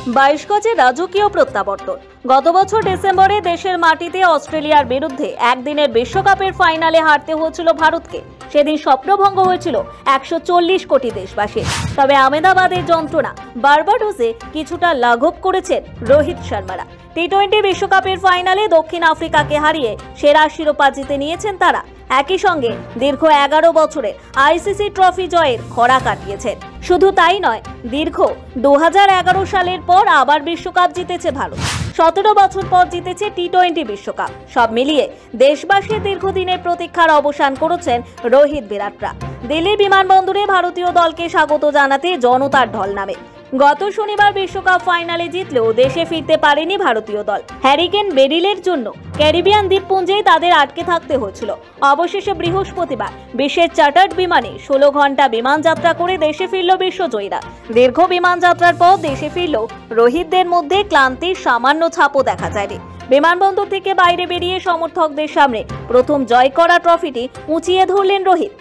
22 গজে রাজকীয় প্রত্যাবর্তন। গত বছর ডিসেম্বরে দেশের মাটিতে অস্ট্রেলিয়ার বিরুদ্ধে একদিনের বিশ্বকাপের ফাইনালে হারতে হয়েছিল ভারতকে। সেদিন স্বপ্নভঙ্গ হয়েছিল 140 কোটি দেশবাসীর। তবে আহমেদাবাদের যন্ত্রণা বার্বাডোসে কিছুটা লাঘব করেছেন রোহিত শর্মারা। টি-20 বিশ্বকাপের ফাইনালে দক্ষিণ আফ্রিকাকে হারিয়ে সেরা শিরোপা জিতে নিয়েছেন তারা। একই সঙ্গে দীর্ঘ 11 বছরের আইসিসি ট্রফি জয়ের খরা কাটিয়েছেন। শুধু তাই নয়, দীর্ঘ 2011 সালের পর আবার বিশ্বকাপ জিতেছে ভারত। 17 বছর পর জিতেছে টি-20 বিশ্বকাপ। সব মিলিয়ে দেশবাসীর দীর্ঘদিনের প্রতীক্ষার অবসান করেছেন রোহিত বিরাটরা। দিল্লি বিমানবন্দরে ভারতীয় দলকে স্বাগত জানাতে জনতার ঢল নামে। গত শনিবার বিশ্বকাপ ফাইনালে জিতলেও দেশে ফিরতে পারেনি ভারতীয় দল। হ্যারিকেন বেরিলের জন্য ক্যারিবিয়ান দ্বীপপুঞ্জেই তাদের আটকে থাকতে হয়েছিল। অবশেষে বৃহস্পতিবার বিশেষ চার্টার্ড বিমানে 16 ঘন্টা বিমান যাত্রা করে দেশে ফিরল বিশ্বজয়ীরা। দীর্ঘ বিমান যাত্রার পর দেশে ফিরল রোহিতদের মধ্যে ক্লান্তির সামান্য ছাপও দেখা যায়নি। বিমানবন্দর থেকে বাইরে বেরিয়ে সমর্থকদের সামনে প্রথম জয় করা ট্রফিটি উঁচিয়ে ধরলেন রোহিত।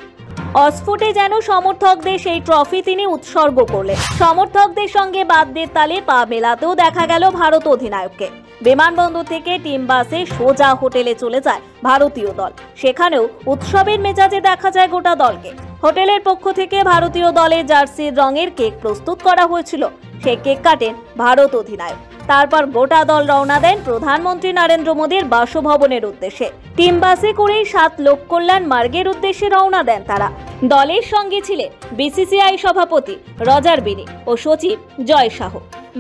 অস্ফুটে যেন সমর্থকদের সেই ট্রফি তিনি উৎসর্গ করলেন। সমর্থকদের সঙ্গে বাদ্যের তালে পা মেলাতেও দেখা গেল ভারত অধিনায়ককে। বিমানবন্দর থেকে টিম বাসে সোজা হোটেলে চলে যায় ভারতীয় দল। সেখানেও উৎসবের মেজাজে দেখা যায় গোটা দলকে। হোটেলের পক্ষ থেকে ভারতীয় দলের জার্সির রঙের কেক প্রস্তুত করা হয়েছিল। সেই কেক কাটেন ভারত অধিনায়ক। তারপর গোটা দল রওনা দেন প্রধানমন্ত্রী নরেন্দ্র মোদীর বাসভবনের উদ্দেশ্যে। টিম বাসে করেই 7 লোক কল্যাণ মার্গের উদ্দেশ্যে রওনা দেন তারা। দলের সঙ্গে ছিলেন বিসিসিআই সভাপতি রজার বিনি ও সচিব জয় শাহ।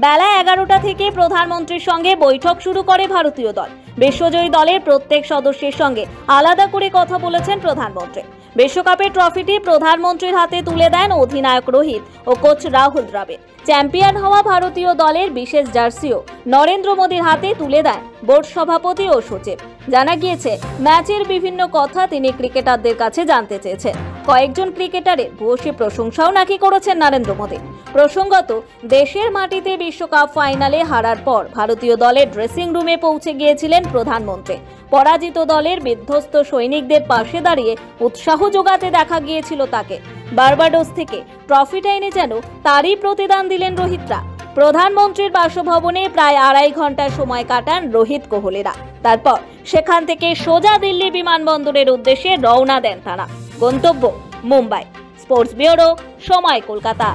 বেলা 11টা থেকে প্রধানমন্ত্রীর সঙ্গে বৈঠক শুরু করে ভারতীয় দল। বিশ্বজয়ী দলের প্রত্যেক সদস্যের সঙ্গে আলাদা করে কথা বলেছেন প্রধানমন্ত্রী। বিশ্বকাপের ট্রফিটি প্রধানমন্ত্রীর হাতে তুলে দেন অধিনায়ক রোহিত ও কোচ রাহুল দ্রাবিড়। চ্যাম্পিয়ন হওয়া ভারতীয় দলের বিশেষ জার্সিও নরেন্দ্র মোদীর হাতে তুলে দেন বোর্ড সভাপতি ও সচিব। জানা গিয়েছে, ম্যাচের বিভিন্ন কথা তিনি ক্রিকেটারদের কাছে জানতে চেয়েছেন। কয়েকজন ক্রিকেটারের ভূয়সী প্রশংসাও নাকি করেছেন নরেন্দ্র মোদী। প্রসঙ্গত, দেশের মাটিতে বিশ্বকাপ ফাইনালে হারার পর ভারতীয় দলের ড্রেসিং রুমে পৌঁছে গিয়েছিলেন প্রধানমন্ত্রী। পরাজিত দলের বিধ্বস্ত সৈনিকদের পাশে দাঁড়িয়ে উৎসাহ যোগাতে দেখা গিয়েছিল তাকে। বার্বাডোস থেকে ট্রফিটা এনে যেন তারই প্রতিদান দিলেন রোহিতরা। প্রধানমন্ত্রীর বাসভবনে প্রায় 2.5 ঘন্টা সময় কাটান রোহিত কোহলিরা। তারপর সেখান থেকে সোজা দিল্লি বিমানবন্দরের উদ্দেশ্যে রওনা দেন তারা। গন্তব্য মুম্বাই। স্পোর্টস ব্যুরো, সময়, কলকাতা।